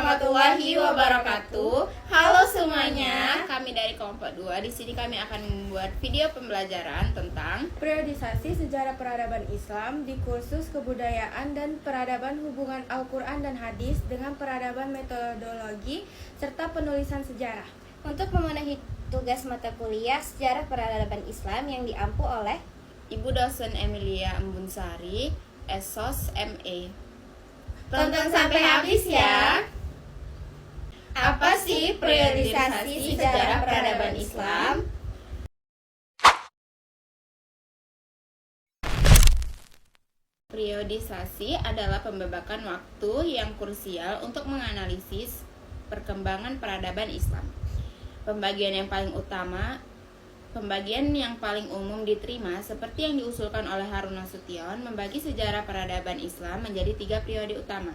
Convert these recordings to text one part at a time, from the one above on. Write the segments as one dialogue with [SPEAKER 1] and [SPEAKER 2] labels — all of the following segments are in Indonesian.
[SPEAKER 1] warahmatullahi wabarakatuh. Halo semuanya, kami dari kelompok 2. Di sini kami akan membuat video pembelajaran tentang
[SPEAKER 2] periodisasi sejarah peradaban Islam di kursus kebudayaan dan peradaban hubungan Al-Quran dan Hadis dengan peradaban metodologi serta penulisan sejarah.
[SPEAKER 3] Untuk memenuhi tugas mata kuliah sejarah peradaban Islam yang diampu oleh
[SPEAKER 1] Ibu dosen Emilia Embunsari, Esos MA.
[SPEAKER 3] Tonton sampai habis ya.
[SPEAKER 1] Apa sih periodisasi sejarah peradaban Islam? Periodisasi adalah pembebakan waktu yang krusial untuk menganalisis perkembangan peradaban Islam. Pembagian yang paling umum diterima seperti yang diusulkan oleh Harun Nasution membagi sejarah peradaban Islam menjadi 3 periode utama.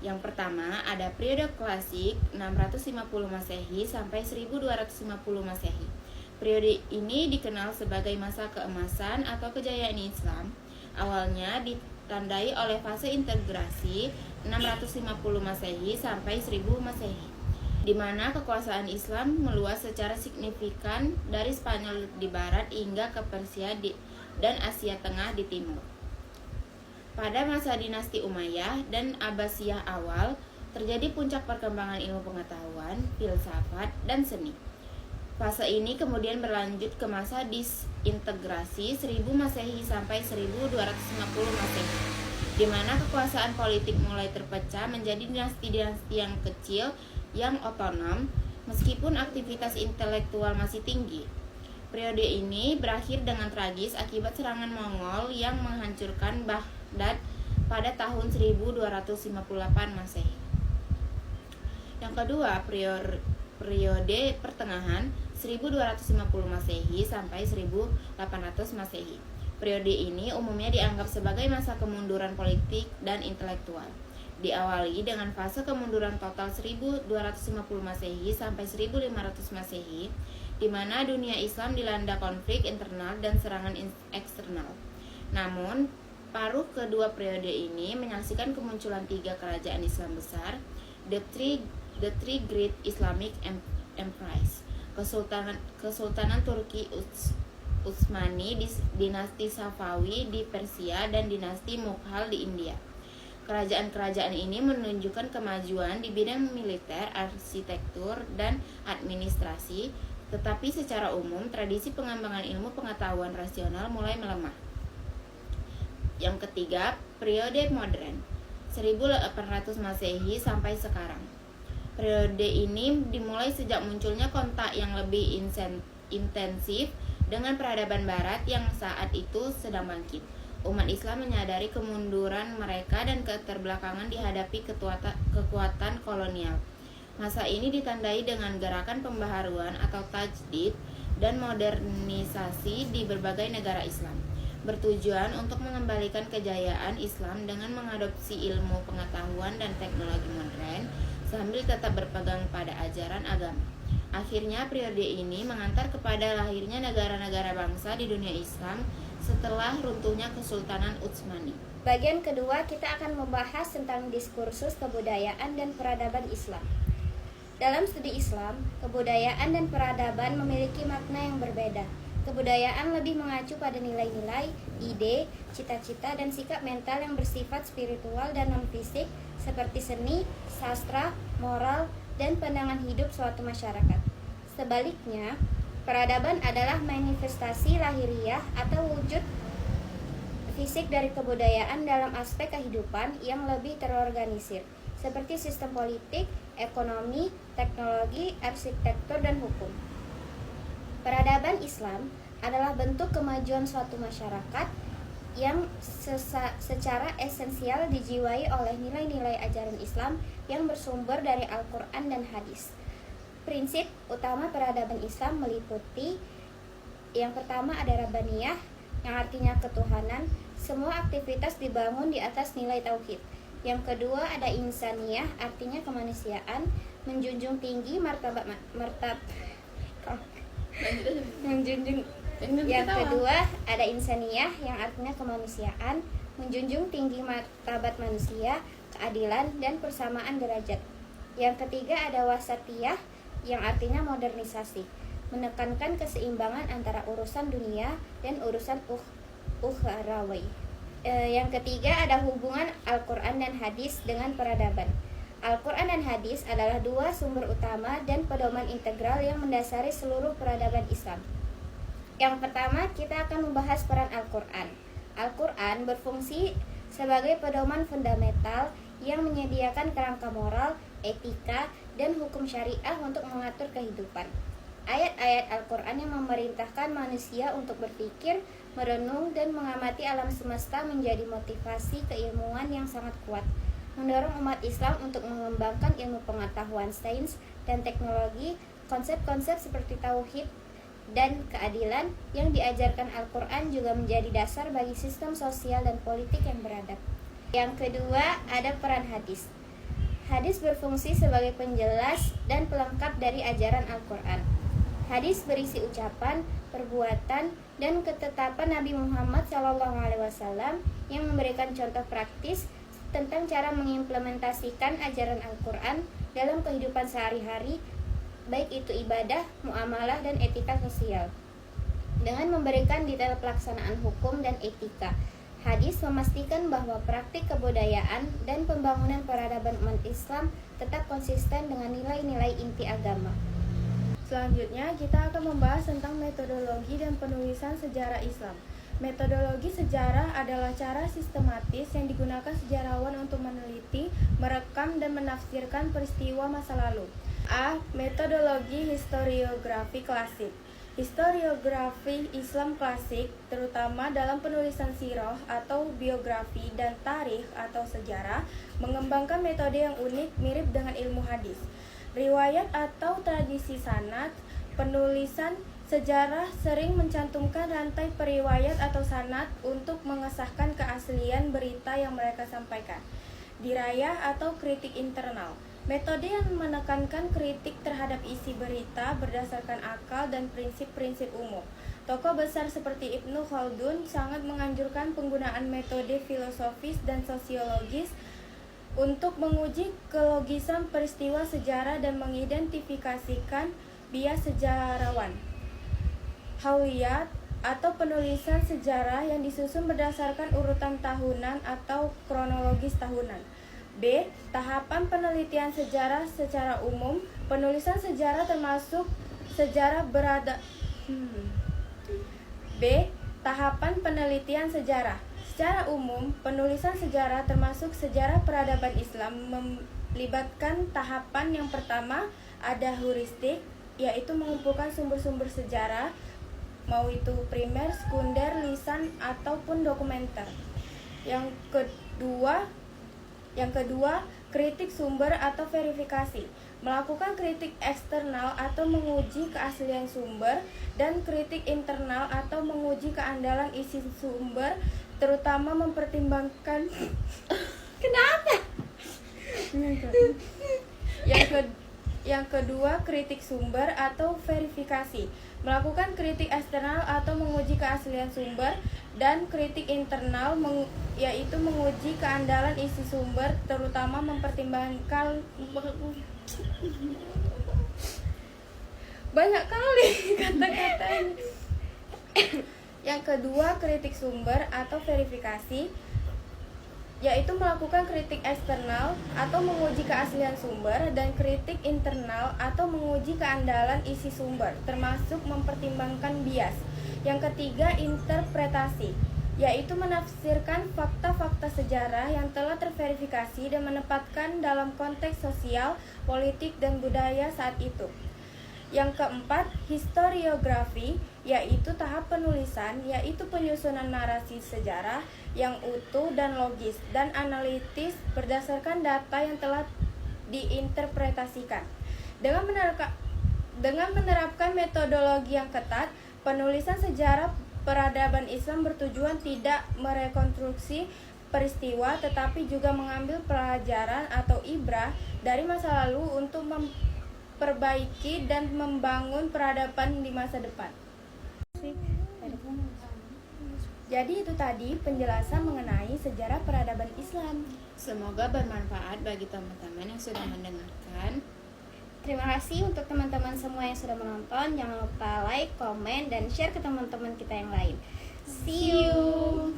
[SPEAKER 1] Yang pertama ada periode klasik 650 Masehi sampai 1250 Masehi. Periode ini dikenal sebagai masa keemasan atau kejayaan Islam. Awalnya ditandai oleh fase integrasi 650 Masehi sampai 1000 Masehi, di mana kekuasaan Islam meluas secara signifikan dari Spanyol di barat hingga ke Persia dan Asia Tengah di timur. Pada masa dinasti Umayyah dan Abbasiyah awal, terjadi puncak perkembangan ilmu pengetahuan, filsafat, dan seni. Fase ini kemudian berlanjut ke masa disintegrasi 1000 Masehi sampai 1250 Masehi, di mana kekuasaan politik mulai terpecah menjadi dinasti-dinasti yang kecil yang otonom, meskipun aktivitas intelektual masih tinggi. Periode ini berakhir dengan tragis akibat serangan Mongol yang menghancurkan Baghdad pada tahun 1258 Masehi. Yang kedua, periode pertengahan 1250 Masehi sampai 1800 Masehi. Periode ini umumnya dianggap sebagai masa kemunduran politik dan intelektual. Diawali dengan fase kemunduran total 1250 Masehi sampai 1500 Masehi, di mana dunia Islam dilanda konflik internal dan serangan eksternal. Namun, paruh kedua periode ini menyaksikan kemunculan 3 kerajaan Islam besar, the three great Islamic empires, Kesultanan Turki Utsmani, dinasti Safawi di Persia, dan dinasti Mughal di India. Kerajaan-kerajaan ini menunjukkan kemajuan di bidang militer, arsitektur, dan administrasi, tetapi secara umum tradisi pengembangan ilmu pengetahuan rasional mulai melemah. Yang ketiga, periode modern 1800 Masehi sampai sekarang. Periode ini dimulai sejak munculnya kontak yang lebih intensif dengan peradaban barat yang saat itu sedang bangkit. Umat Islam menyadari kemunduran mereka dan keterbelakangan dihadapi kekuatan kolonial. Masa ini ditandai dengan gerakan pembaharuan atau tajdid dan modernisasi di berbagai negara Islam, bertujuan untuk mengembalikan kejayaan Islam dengan mengadopsi ilmu pengetahuan dan teknologi modern sambil tetap berpegang pada ajaran agama. Akhirnya periode ini mengantar kepada lahirnya negara-negara bangsa di dunia Islam setelah runtuhnya Kesultanan Utsmani.
[SPEAKER 3] bagian kedua kita akan membahas tentang diskursus kebudayaan dan peradaban Islam. Dalam studi Islam, kebudayaan dan peradaban memiliki makna yang berbeda. Kebudayaan lebih mengacu pada nilai-nilai, ide, cita-cita, dan sikap mental yang bersifat spiritual dan non-fisik seperti seni, sastra, moral, dan pandangan hidup suatu masyarakat. Sebaliknya, peradaban adalah manifestasi lahiriah atau wujud fisik dari kebudayaan dalam aspek kehidupan yang lebih terorganisir, seperti sistem politik, ekonomi, teknologi, arsitektur, dan hukum. Peradaban Islam adalah bentuk kemajuan suatu masyarakat yang secara esensial dijiwai oleh nilai-nilai ajaran Islam yang bersumber dari Al-Quran dan Hadis. Prinsip utama peradaban Islam meliputi yang pertama ada Rabbaniyah, yang artinya ketuhanan. Semua aktivitas dibangun di atas nilai tauhid. Yang kedua ada Insaniyah, artinya kemanusiaan, menjunjung tinggi Yang kedua ada Insaniyah, yang artinya kemanusiaan, menjunjung tinggi martabat manusia keadilan, dan persamaan derajat. Yang ketiga ada wasatiyah, yang artinya modernisasi, menekankan keseimbangan antara urusan dunia dan urusan ukhrawi. Yang ketiga ada hubungan Al-Quran dan hadis dengan peradaban. Al-Quran dan hadis adalah dua sumber utama dan pedoman integral yang mendasari seluruh peradaban Islam. Yang pertama, kita akan membahas peran Al-Quran. Al-Quran berfungsi sebagai pedoman fundamental yang menyediakan kerangka moral, etika, dan hukum syariah untuk mengatur kehidupan. Ayat-ayat Al-Quran yang memerintahkan manusia untuk berpikir, merenung, dan mengamati alam semesta menjadi motivasi keilmuan yang sangat kuat, mendorong umat Islam untuk mengembangkan ilmu pengetahuan sains dan teknologi. Konsep-konsep seperti tauhid dan keadilan yang diajarkan Al-Quran juga menjadi dasar bagi sistem sosial dan politik yang beradab. Yang kedua, ada peran hadis. Hadis berfungsi sebagai penjelas dan pelengkap dari ajaran Al-Quran. Hadis berisi ucapan, perbuatan, dan ketetapan Nabi Muhammad SAW yang memberikan contoh praktis tentang cara mengimplementasikan ajaran Al-Quran dalam kehidupan sehari-hari, baik itu ibadah, muamalah, dan etika sosial. Dengan memberikan detail pelaksanaan hukum dan etika, hadis memastikan bahwa praktik kebudayaan dan pembangunan peradaban umat Islam tetap konsisten dengan nilai-nilai inti agama.
[SPEAKER 2] Selanjutnya, kita akan membahas tentang metodologi dan penulisan sejarah Islam. Metodologi sejarah adalah cara sistematis yang digunakan sejarawan untuk meneliti, merekam, dan menafsirkan peristiwa masa lalu. A. Metodologi historiografi klasik. Historiografi Islam klasik, terutama dalam penulisan sirah atau biografi dan tarikh atau sejarah, mengembangkan metode yang unik mirip dengan ilmu hadis. Riwayat atau tradisi sanad, penulisan sejarah sering mencantumkan rantai periwayat atau sanad untuk mengesahkan keaslian berita yang mereka sampaikan. Dirayah atau kritik internal, metode yang menekankan kritik terhadap isi berita berdasarkan akal dan prinsip-prinsip umum. Tokoh besar seperti Ibnu Khaldun sangat menganjurkan penggunaan metode filosofis dan sosiologis untuk menguji kelogisan peristiwa sejarah dan mengidentifikasikan bias sejarawan. Hawiyat atau penulisan sejarah yang disusun berdasarkan urutan tahunan atau kronologis tahunan. B. Tahapan penelitian sejarah secara umum. Penulisan sejarah termasuk sejarah B. Tahapan penelitian sejarah. Secara umum, penulisan sejarah termasuk sejarah peradaban Islam melibatkan tahapan yang pertama ada heuristik, yaitu mengumpulkan sumber-sumber sejarah, mau itu primer, sekunder, lisan, ataupun dokumenter. Yang kedua, kritik sumber atau verifikasi. Melakukan kritik eksternal atau menguji keaslian sumber, dan kritik internal atau menguji keandalan isi sumber, terutama mempertimbangkan
[SPEAKER 3] Kenapa?
[SPEAKER 2] Yang kedua, kritik sumber atau verifikasi. Melakukan kritik eksternal atau menguji keaslian sumber, dan kritik internal yaitu menguji keandalan isi sumber, terutama mempertimbangkan banyak kali kata-katanya. Yang kedua, kritik sumber atau verifikasi, yaitu melakukan kritik eksternal atau menguji keaslian sumber, dan kritik internal atau menguji keandalan isi sumber, termasuk mempertimbangkan bias. Yang ketiga, interpretasi, yaitu menafsirkan fakta-fakta sejarah yang telah terverifikasi dan menempatkan dalam konteks sosial, politik, dan budaya saat itu. Yang keempat, historiografi, yaitu tahap penulisan, yaitu penyusunan narasi sejarah yang utuh dan logis dan analitis berdasarkan data yang telah diinterpretasikan. Dengan menerapkan metodologi yang ketat, penulisan sejarah peradaban Islam bertujuan tidak merekonstruksi peristiwa, tetapi juga mengambil pelajaran atau ibrah dari masa lalu untuk memperbaiki dan membangun peradaban di masa depan. Jadi itu tadi penjelasan mengenai sejarah peradaban Islam.
[SPEAKER 1] Semoga bermanfaat bagi teman-teman yang sudah mendengarkan.
[SPEAKER 3] Terima kasih untuk teman-teman semua yang sudah menonton. Jangan lupa like, komen, dan share ke teman-teman kita yang lain. See you.